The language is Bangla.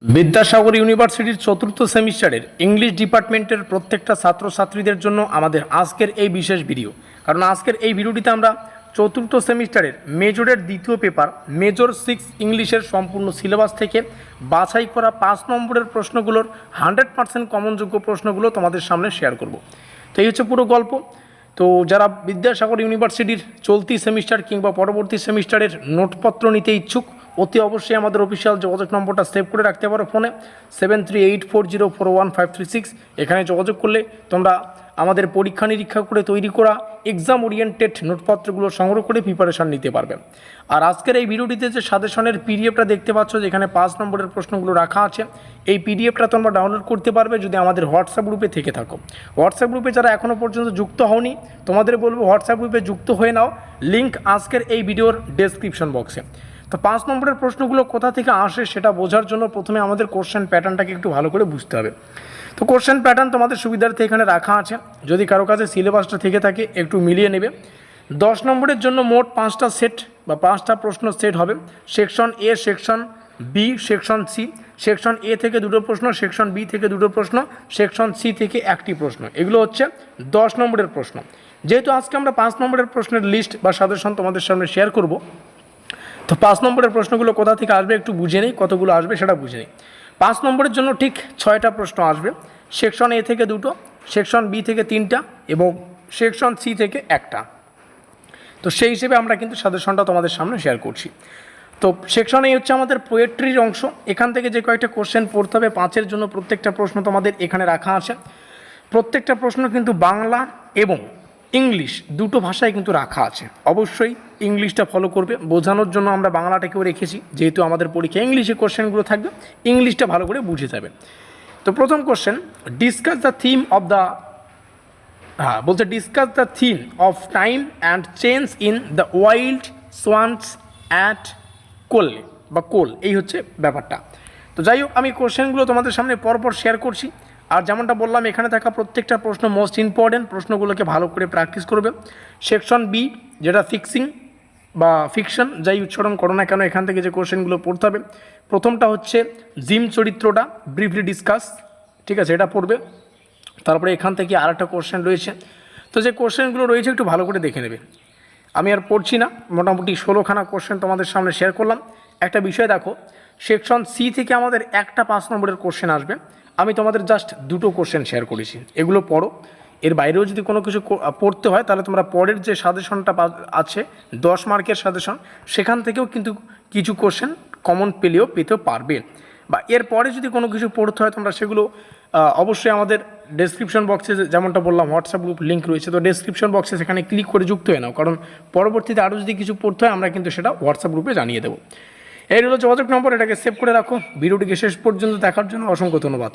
বিদ্যাসাগর ইউনিভার্সিটির চতুর্থ সেমিস্টারের ইংলিশ ডিপার্টমেন্টের প্রত্যেকটা ছাত্রছাত্রীদের জন্য আমাদের আজকের এই বিশেষ ভিডিও। কারণ আজকের এই ভিডিওটিতে আমরা চতুর্থ সেমিস্টারের মেজরের দ্বিতীয় পেপার মেজর 6 ইংলিশের সম্পূর্ণ সিলেবাস থেকে বাছাই করা 5 নম্বরের প্রশ্নগুলোর 100% কমনযোগ্য প্রশ্নগুলো তোমাদের সামনে শেয়ার করব। তো এই হচ্ছে পুরো গল্প। তো যারা বিদ্যাসাগর ইউনিভার্সিটির চলতি সেমিস্টার কিংবা পরবর্তী সেমিস্টারের নোটপত্র নিতে ইচ্ছুক, অতি অবশ্যই আমাদের অফিসিয়াল যোগাযোগ নম্বরটা সেভ করে রাখতে পারো ফোনে 7384041536। এখানে যোগাযোগ করলে তোমরা আমাদের পরীক্ষা নিরীক্ষা করে তৈরি করা এক্সাম ওরিয়েন্টেড নোটপত্রগুলো সংগ্রহ করে প্রিপারেশান নিতে পারবে। আর আজকের এই ভিডিওটিতে যে সাজেশনের পিডিএফটা দেখতে পাচ্ছ, যেখানে 5 নম্বরের প্রশ্নগুলো রাখা আছে, এই পিডিএফটা তোমরা ডাউনলোড করতে পারবে যদি আমাদের হোয়াটসঅ্যাপ গ্রুপে থেকে থাকো। হোয়াটসঅ্যাপ গ্রুপে যারা এখনও পর্যন্ত যুক্ত হওনি, তোমাদের বলবো হোয়াটসঅ্যাপ গ্রুপে যুক্ত হয়ে নাও, লিঙ্ক আজকের এই ভিডিওর ডেসক্রিপশন বক্সে। তো 5 নম্বরের প্রশ্নগুলো কোথা থেকে আসে সেটা বোঝার জন্য প্রথমে আমাদের কোশ্চেন প্যাটার্নটাকে একটু ভালো করে বুঝতে হবে। তো কোশ্চেন প্যাটার্ন তোমাদের সুবিধার্থে এখানে রাখা আছে, যদি কারো কাছে সিলেবাসটা থেকে থাকে একটু মিলিয়ে নেবে। 10 নম্বরের জন্য মোট 5টা সেট বা 5টা প্রশ্ন সেট হবে। Section A, section B, section C. Section A থেকে 2টো প্রশ্ন, সেকশন বি থেকে 2টো প্রশ্ন, সেকশন সি থেকে 1টি প্রশ্ন। এগুলো হচ্ছে 10 নম্বরের প্রশ্ন। যেহেতু আজকে আমরা 5 নম্বরের প্রশ্নের লিস্ট বা সাজেশন তোমাদের সামনে শেয়ার করব, তো 5 নম্বরের প্রশ্নগুলো কোথা থেকে আসবে একটু বুঝে নেই, কতগুলো আসবে সেটা বুঝে নেই। 5 নম্বরের জন্য ঠিক 6টা প্রশ্ন আসবে। সেকশন এ থেকে 2টো, সেকশন বি থেকে 3টা এবং সেকশন সি থেকে 1টা। তো সেই হিসেবে আমরা কিন্তু সাজেশনটা তোমাদের সামনে শেয়ার করছি। তো সেকশন এই হচ্ছে আমাদের পোয়েট্রির অংশ। এখান থেকে যে কয়েকটা কোশ্চেন পড়তে হবে 5-এর জন্য, প্রত্যেকটা প্রশ্ন তোমাদের এখানে রাখা আছে। প্রত্যেকটা প্রশ্ন কিন্তু বাংলা এবং ইংলিশ দুটো ভাষায় কিন্তু রাখা আছে। অবশ্যই ইংলিশটা ফলো করবে, বোঝানোর জন্য আমরা বাংলাটাকেও রেখেছি, যেহেতু আমাদের পরীক্ষা ইংলিশে কোশ্চেনগুলো থাকবে, ইংলিশটা ভালো করে বুঝে যাবে। তো প্রথম question, discuss the theme of the বলছে discuss the theme of time and change in the wild swans at Coole বা কোল, এই হচ্ছে ব্যাপারটা। তো যাই হোক, আমি কোশ্চেনগুলো তোমাদের সামনে পরপর শেয়ার করছি। আর যেমনটা বললাম, এখানে থাকা প্রত্যেকটা প্রশ্ন মোস্ট ইম্পর্টেন্ট, প্রশ্নগুলোকে ভালো করে প্র্যাকটিস করবে। সেকশন বি, যেটা ফিক্সিং বা ফিকশন, যাই উচ্চারণ করো না কেন, এখান থেকে যে কোশ্চেনগুলো পড়তে হবে, প্রথমটা হচ্ছে জিম চরিত্রটা ব্রিফলি ডিসকাস, ঠিক আছে, এটা পড়বে। তারপরে এখান থেকে আরেকটা কোশ্চেন রয়েছে। তো যে কোশ্চেনগুলো রয়েছে একটু ভালো করে দেখে নেবে। আমি আর পড়ছি না, মোটামুটি 16খানা কোশ্চেন তোমাদের সামনে শেয়ার করলাম। একটা বিষয় দেখো, সেকশন সি থেকে আমাদের একটা 5 নম্বরের কোশ্চেন আসবে। আমি তোমাদের জাস্ট 2টো কোশ্চেন শেয়ার করেছি, এগুলো পড়ো। এর বাইরেও যদি কোনো কিছু পড়তে হয় তাহলে তোমরা পরের যে সাজেশনটা আছে 10 মার্কের সাজেশন, সেখান থেকেও কিন্তু কিছু কোশ্চেন কমন পেতেও পারবে। বা এরপরে যদি কোনো কিছু পড়তে হয় তোমরা সেগুলো অবশ্যই আমাদের ডেসক্রিপশন বক্সে, যেমনটা বললাম হোয়াটসঅ্যাপ গ্রুপ লিঙ্ক রয়েছে, তো ডেসক্রিপশন বক্সে সেখানে ক্লিক করে যুক্ত হয়ে নাও, কারণ পরবর্তীতে আরও যদি কিছু পড়তে হয় আমরা কিন্তু সেটা হোয়াটসঅ্যাপ গ্রুপে জানিয়ে দেবো। এই হলো যোগাযোগ নম্বর, এটাকে সেভ করে রাখো। ভিডিওটিকে শেষ পর্যন্ত দেখার জন্য অসংখ্য ধন্যবাদ।